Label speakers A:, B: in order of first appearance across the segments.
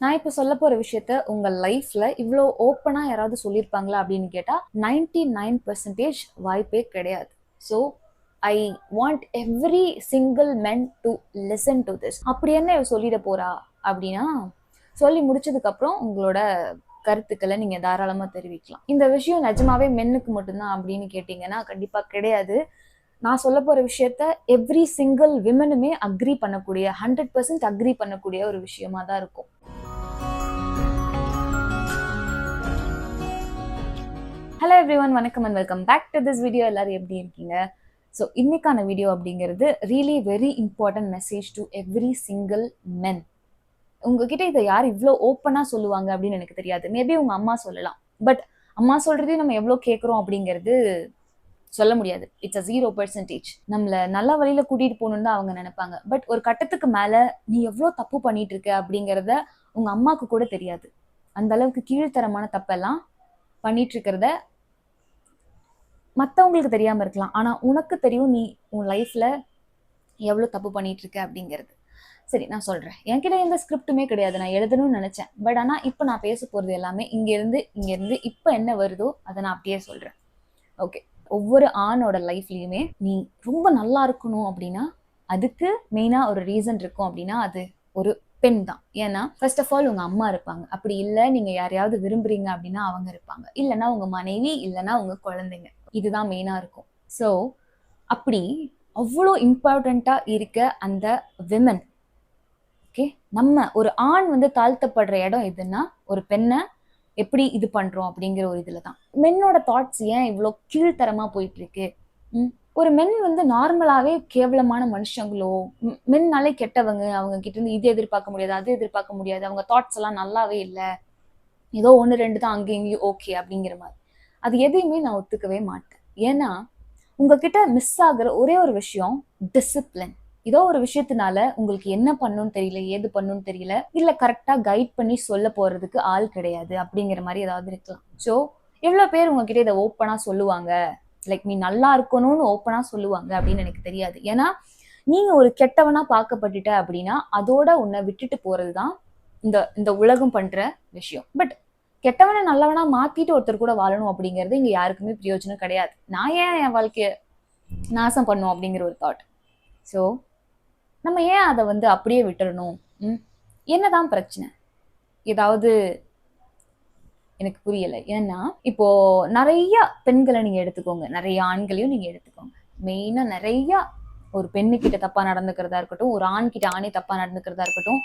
A: நான் இப்ப சொல்ல போற விஷயத்த உங்க லைஃப்ல இவ்வளோ ஓப்பனா யாராவது சொல்லியிருப்பாங்களா அப்படின்னு கேட்டா 99% வாய்ப்பே கிடையாது. So I want every single men to listen to this. அப்படி என்ன இவ சொல்லிட போறா அப்படின்னா, சொல்லி முடிச்சதுக்கு அப்புறம் உங்களோட கருத்துக்களை நீங்க தாராளமா தெரிவிக்கலாம். இந்த விஷயம் நிஜமாவே மென்னுக்கு மட்டும்தான் அப்படின்னு கேட்டீங்கன்னா கண்டிப்பா கிடையாது. நான் சொல்ல போற விஷயத்த எவ்ரி சிங்கிள் விமனுமே அக்ரி பண்ணக்கூடிய 100% அக்ரி பண்ணக்கூடிய ஒரு விஷயமா தான் இருக்கும். ஹலோ எவ்ரிவன், வணக்கம் and welcome back to this video. எல்லாரும் எப்படி இருக்கீங்க? ஸோ இன்னைக்கான வீடியோ அப்படிங்கிறது really very important message to every single men. உங்ககிட்ட இதை யார் இவ்வளோ ஓப்பனாக சொல்லுவாங்க அப்படின்னு எனக்கு தெரியாது. மேபி உங்க அம்மா சொல்லலாம். பட் அம்மா சொல்றதையும் நம்ம எவ்வளோ கேட்குறோம் அப்படிங்கிறது சொல்ல முடியாது. It's a 0%. நம்மள நல்ல வழியில கூட்டிட்டு போகணும்னு தான் அவங்க நினைப்பாங்க. பட் ஒரு கட்டத்துக்கு மேல நீ எவ்வளோ தப்பு பண்ணிட்டு இருக்க அப்படிங்கிறத உங்க அம்மாவுக்கு கூட தெரியாது. அந்த அளவுக்கு கீழ்த்தரமான தப்பெல்லாம் பண்ணிட்டு இருக்கிறத மற்றவங்களுக்கு தெரியாம இருக்கலாம். ஆனா உனக்கு தெரியும் நீ உன் லைஃப்ல எவ்வளவு தப்பு பண்ணிட்டு இருக்க அப்படிங்கிறது. சரி, நான் சொல்றேன். என்கிட்ட எந்த ஸ்கிரிப்டுமே கிடையாது. நான் எழுதணும்னு நினைச்சேன். பட் ஆனா இப்ப நான் பேச போறது எல்லாமே இங்க இருந்து இப்ப என்ன வருதோ அதை நான் அப்படியே சொல்றேன். ஓகே. ஒவ்வொரு ஆணோட லைஃப்லயுமே நீ ரொம்ப நல்லா இருக்கணும் அப்படின்னா அதுக்கு மெயினா ஒரு ரீசன் இருக்கும். அப்படின்னா அது ஒரு பெண் தான். ஏன்னா ஃபர்ஸ்ட் ஆஃப் ஆல் உங்க அம்மா இருப்பாங்க. அப்படி இல்லை நீங்க யாரையாவது விரும்புறீங்க அப்படின்னா அவங்க இருப்பாங்க. இல்லைன்னா உங்க மனைவி, இல்லைன்னா உங்க குழந்தைங்க. இதுதான் மெயினா இருக்கும். ஸோ அப்படி அவ்வளோ இம்பார்ட்டண்டா இருக்க அந்த விமன், ஓகே, நம்ம ஒரு ஆண் வந்து தாழ்த்தப்படுற இடம் எதுன்னா ஒரு பெண்ணை எப்படி இது பண்றோம் அப்படிங்கிற ஒரு இதுல தான். மென்னோட தாட்ஸ் ஏன் இவ்வளோ கீழ்த்தரமா போயிட்டு இருக்கு? ஒரு மென் வந்து நார்மலாவே கேவலமான மனுஷங்களோ, மென்னாலே கெட்டவங்க, அவங்க கிட்ட இருந்து இது எதிர்பார்க்க முடியாது, அது எதிர்பார்க்க முடியாது, அவங்க தாட்ஸ் எல்லாம் நல்லாவே இல்லை, ஏதோ ஒன்று ரெண்டு தான் அங்கேயும் இங்கேயும் ஓகே அப்படிங்கிற மாதிரி, அது எதையுமே நான் ஒத்துக்கவே மாட்டேன். ஏன்னா உங்ககிட்ட மிஸ் ஆகுற ஒரே ஒரு விஷயம் டிசிப்ளின். ஏதோ ஒரு விஷயத்தினால உங்களுக்கு என்ன பண்ணணும்னு தெரியல, ஏது பண்ணணும்னு தெரியல, இல்ல கரெக்டா கைட் பண்ணி சொல்ல போறதுக்கு ஆள் கிடையாது அப்படிங்கிற மாதிரி ஏதாவது இருக்கலாம். ஸோ எவ்வளவு பேர் உங்ககிட்ட இதை ஓப்பனா சொல்லுவாங்க, லைக் நீ நல்லா இருக்கணும்னு ஓப்பனா சொல்லுவாங்க அப்படின்னு எனக்கு தெரியாது. ஏன்னா நீங்க ஒரு கெட்டவனா பார்க்கப்பட்டுட்ட அப்படின்னா அதோட உன்னை விட்டுட்டு போறதுதான் இந்த இந்த உலகம் பண்ற விஷயம். பட் கெட்டவனை நல்லவனா மாத்திட்டு ஒருத்தர் கூட வாழணும் அப்படிங்கிறது இங்க யாருக்குமே பிரயோஜனம் கிடையாது. நான் ஏன் என் வாழ்க்கைய நாசம் பண்ணும் அப்படிங்கிற ஒரு தாட். ஸோ நம்ம ஏன் அதை வந்து அப்படியே விட்டுறணும்? என்னதான் பிரச்சனை? ஏதாவது எனக்கு புரியல. ஏன்னா இப்போ நிறைய பெண்களை நீங்க எடுத்துக்கோங்க, நிறைய ஆண்களையும் நீங்க எடுத்துக்கோங்க. மெயினா நிறைய ஒரு பெண்ணுக்கிட்ட தப்பா நடந்துக்கிறதா இருக்கட்டும், ஒரு ஆண் கிட்ட ஆணே தப்பா நடந்துக்கிறதா இருக்கட்டும்,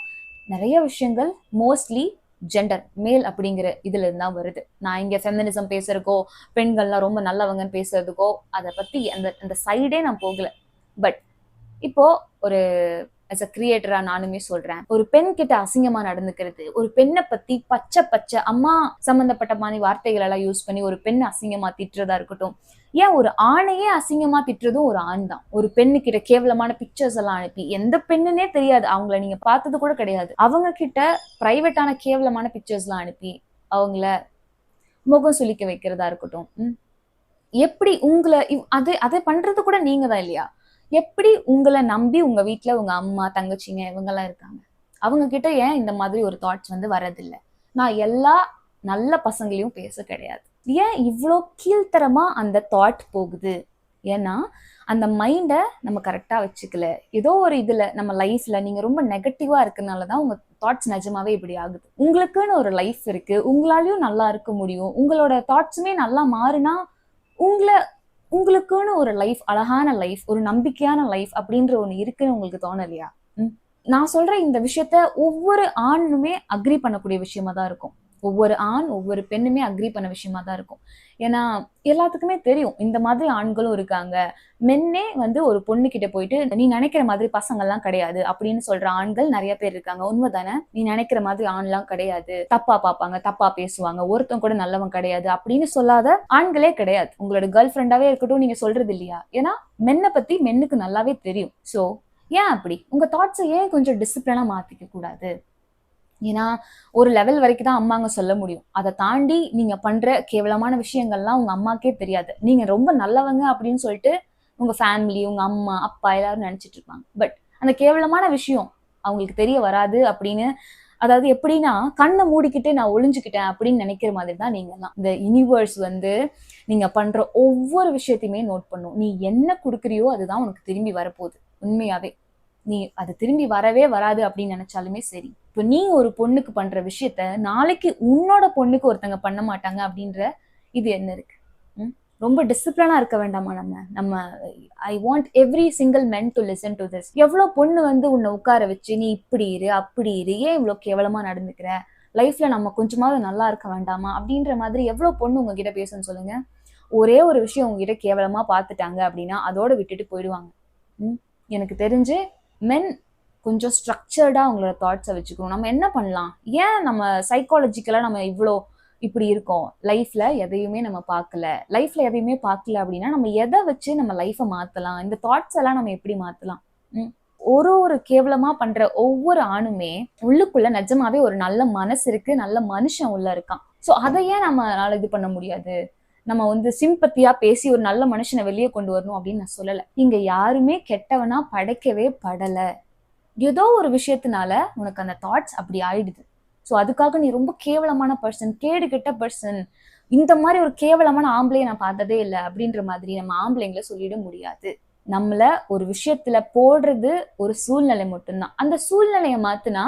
A: நிறைய விஷயங்கள் மோஸ்ட்லி ஜெண்டர் மேல் அப்படிங்கிற இதுல இருந்தா வருது. நான் இங்க ஃபெமினிசம் பேசுறதுக்கோ, பெண்கள்லாம் ரொம்ப நல்லவங்கன்னு பேசுறதுக்கோ, அதை பத்தி அந்த அந்த சைடே நான் போகல. பட் இப்போ ஒரு as a கிரியேட்டரா நானுமே சொல்றேன், ஒரு பெண் கிட்ட அசிங்கமா நடந்துக்கிறது, ஒரு பெண்ணை பத்தி பச்சை பச்சை அம்மா சம்பந்தப்பட்ட மாதிரி வார்த்தைகள் எல்லாம் யூஸ் பண்ணி ஒரு பெண் அசிங்கமா திட்டுறதா இருக்கட்டும், ஏன் ஒரு ஆணையே அசிங்கமா திட்டுறதும் ஒரு ஆண் தான். ஒரு பெண்ணு கிட்ட கேவலமான பிக்சர்ஸ் எல்லாம் அனுப்பி, எந்த பெண்ணுன்னே தெரியாது, அவங்கள நீங்க பார்த்தது கூட கிடையாது, அவங்க கிட்ட பிரைவேட்டான கேவலமான பிக்சர்ஸ் எல்லாம் அனுப்பி அவங்கள முகம் சுளிக்க வைக்கிறதா இருக்கட்டும். எப்படி உங்களை அதை அதை பண்றது கூட நீங்க தான் இல்லையா? எப்படி உங்களை நம்பி உங்க வீட்டுல உங்க அம்மா, தங்கச்சிங்க இவங்கெல்லாம் இருக்காங்க, அவங்க கிட்ட ஏன் இந்த மாதிரி ஒரு தாட்ஸ் வந்து வரதில்லை? நான் எல்லா நல்ல பசங்களையும் பேச கிடையாது. ஏன் இவ்வளோ கீழ்த்தரமா அந்த தாட் போகுது? ஏன்னா அந்த மைண்டை நம்ம கரெக்டா வச்சுக்கல. ஏதோ ஒரு இதுல நம்ம லைஃப்ல நீங்க ரொம்ப நெகட்டிவா இருக்கனாலதான் உங்க தாட்ஸ் நிஜமாவே இப்படி ஆகுது. உங்களுக்குன்னு ஒரு லைஃப் இருக்கு, உங்களாலையும் நல்லா இருக்க முடியும், உங்களோட தாட்ஸுமே நல்லா மாறினா உங்களை உங்களுக்குன்னு ஒரு லைஃப், அழகான லைஃப், ஒரு நம்பிக்கையான லைஃப் அப்படின்ற ஒண்ணு இருக்குன்னு உங்களுக்கு தோணலையா? நான் சொல்ற இந்த விஷயத்த ஒவ்வொரு ஆணுமே அக்ரி பண்ணக்கூடிய விஷயமா தான் இருக்கும். ஒவ்வொரு ஆண், ஒவ்வொரு பெண்ணுமே அக்ரி பண்ண விஷயமா தான் இருக்கும். ஏன்னா எல்லாத்துக்குமே தெரியும் இந்த மாதிரி ஆண்களும் இருக்காங்க. மென்னே வந்து ஒரு பொண்ணு கிட்ட போயிட்டு நீ நினைக்கிற மாதிரி பசங்கள்லாம் கிடையாது அப்படின்னு சொல்ற ஆண்கள் நிறைய பேர் இருக்காங்க. உண்மைதானே? நீ நினைக்கிற மாதிரி ஆண்லாம் கிடையாது, தப்பா பார்ப்பாங்க, தப்பா பேசுவாங்க, ஒருத்தன் கூட நல்லவன் கிடையாது அப்படின்னு சொல்லாத ஆண்களே கிடையாது. உங்களோட கேர்ள் ஃப்ரெண்டாவே இருக்கட்டும், நீங்க சொல்றது இல்லையா? ஏன்னா மென்னை பத்தி மென்னுக்கு நல்லாவே தெரியும். ஸோ ஏன் அப்படி உங்க தாட்ஸை ஏன் கொஞ்சம் டிசிப்ளினா மாத்திக்க கூடாது? ஏன்னா ஒரு லெவல் வரைக்கும் தான் அம்மாங்க சொல்ல முடியும். அதை தாண்டி நீங்க பண்ற கேவலமான விஷயங்கள்லாம் உங்க அம்மாக்கே தெரியாது. நீங்க ரொம்ப நல்லவங்க அப்படின்னு சொல்லிட்டு உங்க ஃபேமிலி, உங்க அம்மா, அப்பா எல்லாரும் நினைச்சிட்டு இருப்பாங்க. பட் அந்த கேவலமான விஷயம் அவங்களுக்கு தெரிய வராது அப்படின்னு அதாவது எப்படின்னா, கண்ணை மூடிக்கிட்டு நான் ஒளிஞ்சுக்கிட்டேன் அப்படின்னு நினைக்கிற மாதிரி தான் நீங்கலாம். இந்த யூனிவர்ஸ் வந்து நீங்க பண்ற ஒவ்வொரு விஷயத்தையுமே நோட் பண்ணும். நீ என்ன குடுக்குறியோ அதுதான் உனக்கு திரும்பி வரப்போகுது. உண்மையாவே. நீ அது திரும்பி வரவே வராது அப்படின்னு நினைச்சாலுமே சரி. இப்போ நீ ஒரு பொண்ணுக்கு பண்ற விஷயத்த நாளைக்கு உன்னோட பொண்ணுக்கு ஒருத்தங்க பண்ண மாட்டாங்க அப்படின்ற இது என்ன இருக்கு? ரொம்ப டிசிப்ளினா இருக்க வேண்டாமா நம்ம? நம்ம I want every single men to listen to this. எவ்வளோ பொண்ணு வந்து உன்னை உட்கார வச்சு நீ இப்படி இரு, அப்படி இரு, ஏன் இவ்வளோ கேவலமா நடந்துக்கிற? லைஃப்ல நம்ம கொஞ்சமாவது நல்லா இருக்க வேண்டாமா? அப்படின்ற மாதிரி எவ்வளோ பொண்ணு உங்ககிட்ட பேசுன்னு சொல்லுங்க. ஒரே ஒரு விஷயம் உங்ககிட்ட கேவலமா பார்த்துட்டாங்க அப்படின்னா அதோட விட்டுட்டு போயிடுவாங்க. எனக்கு தெரிஞ்சு மென் கொஞ்சம் ஸ்ட்ரக்சர்டா அவங்களோட தாட்ஸை வச்சுக்கணும். நம்ம என்ன பண்ணலாம்? ஏன் நம்ம சைக்காலஜிக்கலா நம்ம இவ்வளோ இப்படி இருக்கோம்? லைஃப்ல எதையுமே நம்ம பார்க்கல. லைஃப்ல எதையுமே பார்க்கல அப்படின்னா நம்ம எதை வச்சு நம்ம லைஃபை மாத்தலாம்? இந்த தாட்ஸ் எல்லாம் நம்ம எப்படி மாத்தலாம்? ஒரு கேவலமா பண்ற ஒவ்வொரு ஆணுமே உள்ளுக்குள்ள நிஜமாவே ஒரு நல்ல மனசு இருக்கு, நல்ல மனுஷன் உள்ள இருக்கான். சோ அதையே நம்மளால இது பண்ண முடியாது. நம்ம வந்து சிம்பத்தியா பேசி ஒரு நல்ல மனுஷனை வெளியே கொண்டு வரணும் அப்படின்னு நான் சொல்லல. இங்க யாருமே கெட்டவனா படைக்கவே படல. ஏதோ ஒரு விஷயத்தினால உனக்கு அந்த தாட்ஸ் அப்படி ஆயிடுது. ஸோ அதுக்காக நீ ரொம்ப கேவலமான பர்சன், கேடு கெட்ட பர்சன், இந்த மாதிரி ஒரு கேவலமான ஆம்பளையை நான் பார்த்ததே இல்லை அப்படின்ற மாதிரி நம்ம ஆம்பளைங்களை சொல்லிட முடியாது. நம்மள ஒரு விஷயத்துல போடுறது ஒரு சூழ்நிலை மட்டும்தான். அந்த சூழ்நிலையை மாத்துனா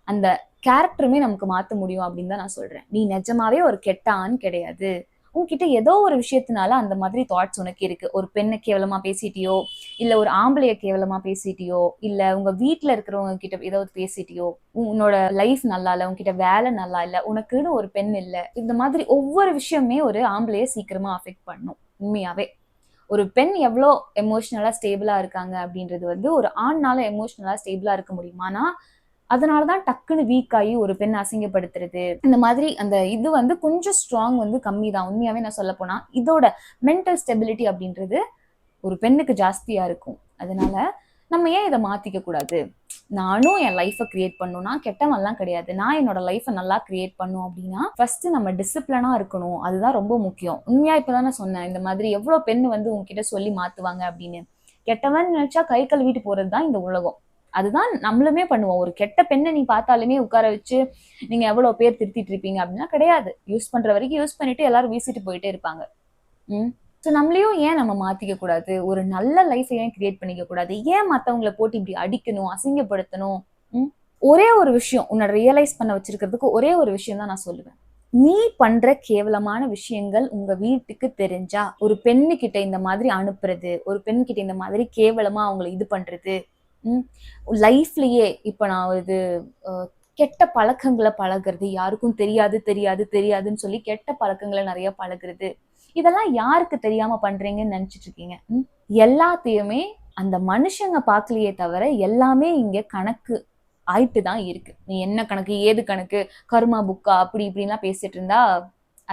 A: அந்த கேரக்டருமே நமக்கு மாத்த முடியும் அப்படின்னு தான் நான் சொல்றேன். நீ நிஜமாவே ஒரு கெட்ட ஆண் கிடையாது. உன்கிட்ட ஏதோ ஒரு விஷயத்தினால அந்த மாதிரி தாட்ஸ் உனக்கு இருக்கு. ஒரு பெண்ணை கேவலமா பேசிட்டியோ, இல்ல ஒரு ஆம்பளைய கேவலமா பேசிட்டியோ, இல்ல உங்க வீட்டுல இருக்கிறவங்க கிட்ட ஏதாவது பேசிட்டியோ, உன்னோட லைஃப் நல்லா இல்ல, உன்கிட்ட வேலை நல்லா இல்ல, உனக்குன்னு ஒரு பெண் இல்ல, இந்த மாதிரி ஒவ்வொரு விஷயமே ஒரு ஆம்பளைய சீக்கிரமா அஃபெக்ட் பண்ணும். உண்மையாவே ஒரு பெண் எவ்வளோ எமோஷனலா ஸ்டேபிளா இருக்காங்க அப்படின்றது வந்து ஒரு ஆண்னால எமோஷனலா ஸ்டேபிளா இருக்க முடியுமானா அதனாலதான் டக்குன்னு வீக் ஆகி ஒரு பெண் அசிங்கப்படுத்துறது, இந்த மாதிரி அந்த இது வந்து கொஞ்சம் ஸ்ட்ராங் வந்து கம்மி தான். உண்மையாவே நான் சொல்ல போனா இதோட மென்டல் ஸ்டெபிலிட்டி அப்படின்றது ஒரு பெண்ணுக்கு ஜாஸ்தியா இருக்கும். அதனால நம்ம ஏன் இதை மாத்திக்க கூடாது? நானும் என் லைஃபை கிரியேட் பண்ணணும்னா கெட்டவன்லாம் கிடையாது. நான் என்னோட லைஃபை நல்லா கிரியேட் பண்ணும் அப்படின்னா ஃபர்ஸ்ட் நம்ம டிசிப்ளினா இருக்கணும். அதுதான் ரொம்ப முக்கியம். உண்மையா இப்பதானே சொன்னேன், இந்த மாதிரி எவ்வளவு பெண்ணு வந்து உங்ககிட்ட சொல்லி மாத்துவாங்க அப்படின்னு. கெட்டவன் நினைச்சா கை கழுவிட்டு போறதுதான் இந்த உலகம். அதுதான் நம்மளுமே பண்ணுவோம். ஒரு கெட்ட பெண்ணை நீ பார்த்தாலுமே உட்கார வச்சு நீங்க எவ்வளவு பேர் திருத்திட்டு இருப்பீங்க அப்படின்னா கிடையாது. யூஸ் பண்ற வரைக்கும் யூஸ் பண்ணிட்டு எல்லாரும் வீசிட்டு போயிட்டே இருப்பாங்க. ஸோ நம்மளையும் ஏன் நம்ம மாத்திக்க கூடாது? ஒரு நல்ல லைஃப் ஏன் கிரியேட் பண்ணிக்க கூடாது? ஏன் மத்தவங்களை போட்டு இப்படி அடிக்கணும், அசிங்கப்படுத்தணும்? ஒரே ஒரு விஷயம் உன்னை ரியலைஸ் பண்ண வச்சிருக்கிறதுக்கு ஒரே ஒரு விஷயம் தான் நான் சொல்லுவேன். நீ பண்ற கேவலமான விஷயங்கள் உங்க வீட்டுக்கு தெரிஞ்சா, ஒரு பெண்ணு கிட்ட இந்த மாதிரி அனுப்புறது, ஒரு பெண் கிட்ட இந்த மாதிரி கேவலமா அவங்களை இது பண்றது, லைஃப்லயே இப்ப நான் இது கெட்ட பழக்கங்களை பழகுறது, யாருக்கும் தெரியாது தெரியாது தெரியாதுன்னு சொல்லி கெட்ட பழக்கங்களை நிறைய பழகுறது, இதெல்லாம் யாருக்கு தெரியாம பண்றீங்கன்னு நினைச்சிட்டு இருக்கீங்க? எல்லாத்தையுமே அந்த மனுஷங்க பார்க்கலையே தவிர எல்லாமே இங்க கணக்கு ஆயிட்டு தான் இருக்கு. நீ என்ன கணக்கு, ஏது கணக்கு, கர்மா புக்கா, அப்படி இப்படின்லாம் பேசிட்டு இருந்தா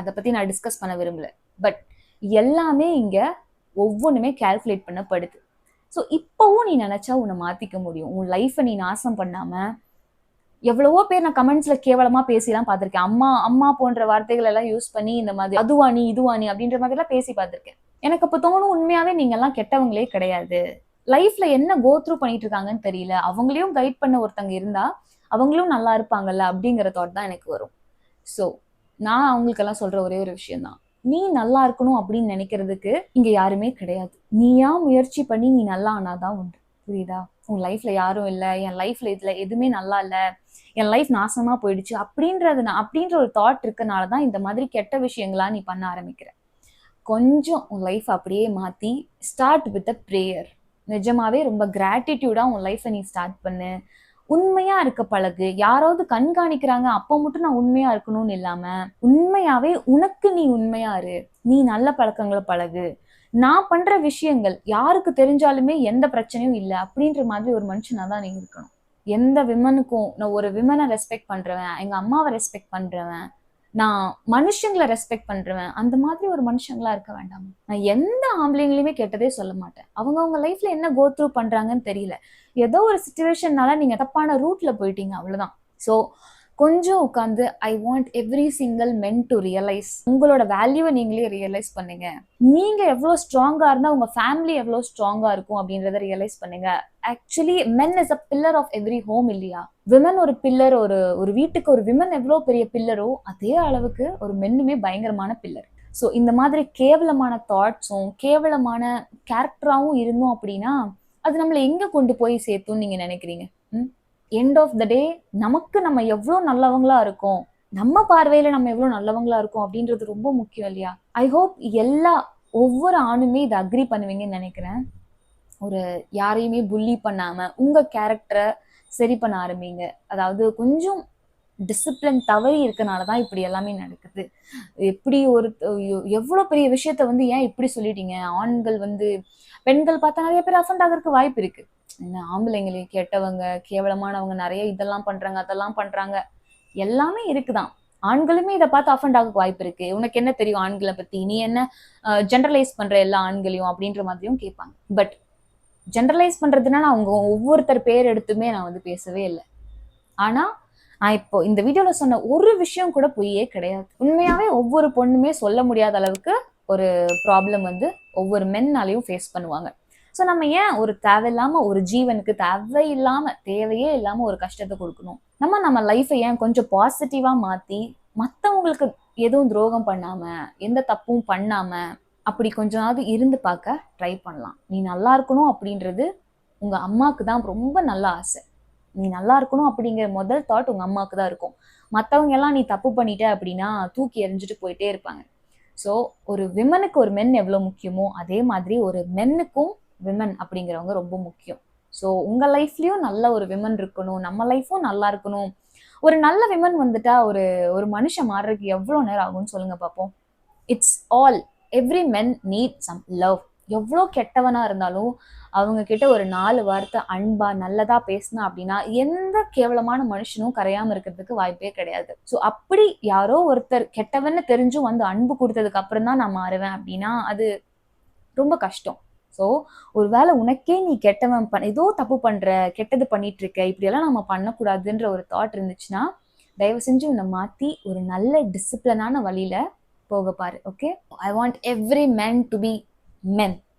A: அதை பத்தி நான் டிஸ்கஸ் பண்ண விரும்பல. பட் எல்லாமே இங்க ஒவ்வொன்றுமே கால்குலேட் பண்ணப்படுது. ஸோ இப்பவும் நீ நினைச்சா உன்னை மாத்திக்க முடியும். உன் லைஃபை நீ நாசம் பண்ணாம. எவ்வளவோ பேர் நான் கமெண்ட்ஸ்ல கேவலமா பேசிலாம் பார்த்திருக்கேன். அம்மா அம்மா போன்ற வார்த்தைகள் எல்லாம் யூஸ் பண்ணி இந்த மாதிரி அதுவாணி இதுவாணி அப்படின்ற மாதிரி எல்லாம் பேசி பார்த்திருக்கேன். எனக்கு அப்ப தோணும், உண்மையாவே நீங்க எல்லாம் கெட்டவங்களே கிடையாது. லைஃப்ல என்ன கோ த்ரூ பண்ணிட்டு இருக்காங்கன்னு தெரியல. அவங்களையும் கைட் பண்ண ஒருத்தங்க இருந்தா அவங்களும் நல்லா இருப்பாங்கல்ல அப்படிங்கிற தாட் தான் எனக்கு வரும். ஸோ நான் அவங்களுக்கெல்லாம் சொல்ற ஒரே ஒரு விஷயம் தான், நீ நல்லா இருக்கணும் அப்படின்னு நினைக்கிறதுக்கு இங்க யாருமே கிடையாது. நீயா முயற்சி பண்ணி நீ நல்லா ஆனாதான் உண்டு. புரியுதா? உன் லைஃப்ல யாரும் இல்லை, என் லைஃப்ல இதுல எதுவுமே நல்லா இல்லை, என் லைஃப் நாசமா போயிடுச்சு அப்படின்ற ஒரு தாட் இருக்கனாலதான் இந்த மாதிரி கெட்ட விஷயங்களா நீ பண்ண ஆரம்பிக்கிற. கொஞ்சம் உன் லைஃப் அப்படியே மாத்தி ஸ்டார்ட் வித் அ ப்ரேயர். நிஜமாவே ரொம்ப கிராட்டிடியூடா உன் லைஃப்பை நீ ஸ்டார்ட் பண்ணு. உண்மையா இருக்க பழகு. யாராவது கண்காணிக்கிறாங்க அப்போ மட்டும் நான் உண்மையா இருக்கணும்னு இல்லாம உண்மையாவே உனக்கு நீ உண்மையா இரு. நீ நல்ல பழக்கங்களை பழகு. நான் பண்ற விஷயங்கள் யாருக்கு தெரிஞ்சாலுமே எந்த பிரச்சனையும் இல்லை அப்படின்ற மாதிரி ஒரு மனுஷனா தான் நீ இருக்கணும். எந்த விமனுக்கும் நான் ஒரு விமனை ரெஸ்பெக்ட் பண்றவன், எங்க அம்மாவை ரெஸ்பெக்ட் பண்றவன், நான் மனுஷங்களை ரெஸ்பெக்ட் பண்றவன், அந்த மாதிரி ஒரு மனுஷங்களா இருக்க வேண்டாம். நான் எந்த ஆம்பளைங்களையுமே கெட்டதே சொல்ல மாட்டேன். அவங்க லைஃப்ல என்ன கோ த்ரூ பண்றாங்கன்னு தெரியல. ஏதோ ஒரு சிச்சுவேஷன்னால நீங்க தப்பான ரூட்ல போயிட்டீங்க, அவ்வளவுதான். ஸோ கொஞ்சம் உட்காந்து I want every single men to realise, உங்களோட வேல்யூவை நீங்களே ரியலைஸ் பண்ணுங்க. நீங்க எவ்வளவு ஸ்ட்ராங்கா இருந்தா உங்க ஃபேமிலி எவ்வளவு ஸ்ட்ராங்கா இருக்கும் அப்படின்றத ரியலைஸ் பண்ணுங்க. Actually men is a pillar of every home இல்லையா? விமன் ஒரு பில்லர், ஒரு வீட்டுக்கு ஒரு விமன் எவ்வளவு பெரிய பில்லரோ அதே அளவுக்கு ஒரு மென்னுமே பயங்கரமான பில்லர். ஸோ இந்த மாதிரி கேவலமான தாட்ஸும் கேவலமான கேரக்டராகவும் இருந்தோம் அப்படின்னா அது நம்மளை எங்க கொண்டு போய் சேர்த்தும் நீங்க நினைக்கிறீங்க? எண்ட் ஆஃப் த டே நமக்கு நம்ம எவ்வளோ நல்லவங்களா இருக்கோம், நம்ம பார்வையில நம்ம எவ்வளோ நல்லவங்களா இருக்கோம் அப்படின்றது ரொம்ப முக்கியம் இல்லையா? ஐ ஹோப் ஒவ்வொரு ஆணுமே இதை அக்ரி பண்ணுவீங்கன்னு நினைக்கிறேன். ஒரு யாரையுமே புல்லி பண்ணாம உங்க கேரக்டரை சரி பண்ண ஆரம்பிங்க. அதாவது கொஞ்சம் டிசிப்ளின் தவறி இருக்கனாலதான் இப்படி எல்லாமே நடக்குது. எப்படி எவ்வளவு பெரிய விஷயத்த ஏன் இப்படி சொல்லிட்டீங்க? ஆண்கள் பெண்கள் பார்த்தா நிறைய பேர் அஃபண்ட் ஆகிறதுக்கு வாய்ப்பு இருக்கு. ஆம்பளைங்களே கெட்டவங்க, கேவலமானவங்க, நிறைய இதெல்லாம் பண்றாங்க, அதெல்லாம் பண்றாங்க, எல்லாமே இருக்குதான். ஆண்களுமே இதை பார்த்து அஃபண்ட் ஆக வாய்ப்பு இருக்கு. உனக்கு என்ன தெரியும் ஆண்களை பத்தி? நீ என்ன ஜென்ரலைஸ் பண்ற எல்லா ஆண்களையும் அப்படின்ற மாதிரியும் கேட்பாங்க. பட் ஜென்ரலைஸ் பண்றதுன்னா அவங்க ஒவ்வொருத்தர் பேர் எடுத்துமே நான் பேசவே இல்லை. ஆனா நான் இப்போ இந்த வீடியோல சொன்ன ஒரு விஷயம் கூட பொய்யே கிடையாது. உண்மையாவே ஒவ்வொரு பொண்ணுமே சொல்ல முடியாத அளவுக்கு ஒரு ப்ராப்ளம் ஒவ்வொரு மென்னாலையும் ஃபேஸ் பண்ணுவாங்க. ஸோ நம்ம ஏன் ஒரு தேவையில்லாம ஒரு ஜீவனுக்கு தேவையே இல்லாம ஒரு கஷ்டத்தை கொடுக்கணும்? நம்ம லைஃபை ஏன் கொஞ்சம் பாசிட்டிவா மாத்தி மற்றவங்களுக்கு எதுவும் துரோகம் பண்ணாம, எந்த தப்பும் பண்ணாம அப்படி கொஞ்சமாவது இருந்து பார்க்க ட்ரை பண்ணலாம். நீ நல்லா இருக்கணும் அப்படின்றது உங்க அம்மாவுக்கு தான் ரொம்ப நல்ல ஆசை. நீ நல்லா இருக்கணும் அப்படிங்கிற முதல் தாட் உங்க அம்மாவுக்கு தான் இருக்கும். மற்றவங்க எல்லாம் நீ தப்பு பண்ணிட்ட அப்படின்னா தூக்கி எறிஞ்சிட்டு போயிட்டே இருப்பாங்க. ஸோ ஒரு விமனுக்கு ஒரு மென் எவ்வளவு முக்கியமோ அதே மாதிரி ஒரு மென்னுக்கும் விமன் அப்படிங்கிறவங்க ரொம்ப முக்கியம். ஸோ உங்க லைஃப்லயும் நல்ல ஒரு விமன் இருக்கணும், நம்ம லைஃப்பும் நல்லா இருக்கணும். ஒரு நல்ல விமன் ஒரு மனுஷன் மாறுறதுக்கு எவ்வளவு நேரம் ஆகும்னு சொல்லுங்க பார்ப்போம். It's all every men need some love. எவ்வளோ கெட்டவனா இருந்தாலும் அவங்க கிட்ட ஒரு 4 வார்த்தை அன்பா நல்லதா பேசினா அப்படின்னா எந்த கேவலமான மனுஷனும் கரையாம இருக்கிறதுக்கு வாய்ப்பே கிடையாது. ஸோ அப்படி யாரோ ஒருத்தர் கெட்டவன்னு தெரிஞ்சும் அன்பு கொடுத்ததுக்கு அப்புறம் தான் நான் மாறுவேன் அப்படின்னா அது ரொம்ப கஷ்டம். ஸோ ஒருவேளை உனக்கே நீ கெட்டவன் ஏதோ தப்பு பண்ற, கெட்டது பண்ணிட்டு இருக்க, இப்படியெல்லாம் நம்ம பண்ணக்கூடாதுன்ற ஒரு தாட் இருந்துச்சுன்னா தயவு செஞ்சு உன்னை மாத்தி ஒரு நல்ல டிசிப்ளினான வழியில போக பாரு. Okay, I want every men to be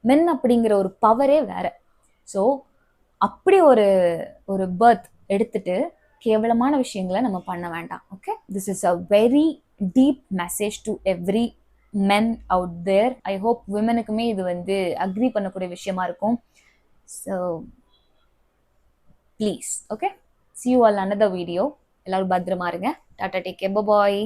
A: மென் அப்படிங்கிற ஒரு பவரே வேற. ஸோ அப்படி ஒரு பர்த் எடுத்துட்டு கேவலமான விஷயங்களை நம்ம பண்ண வேண்டாம். Okay, this is a very deep message to every men out there. I hope விமனுக்குமே இது அக்ரி பண்ணக்கூடிய விஷயமா இருக்கும். So please, okay, see you all another video. எல்லாரும் பத்திரமா இருங்க. டாடா, டேக் கேர், பாய்.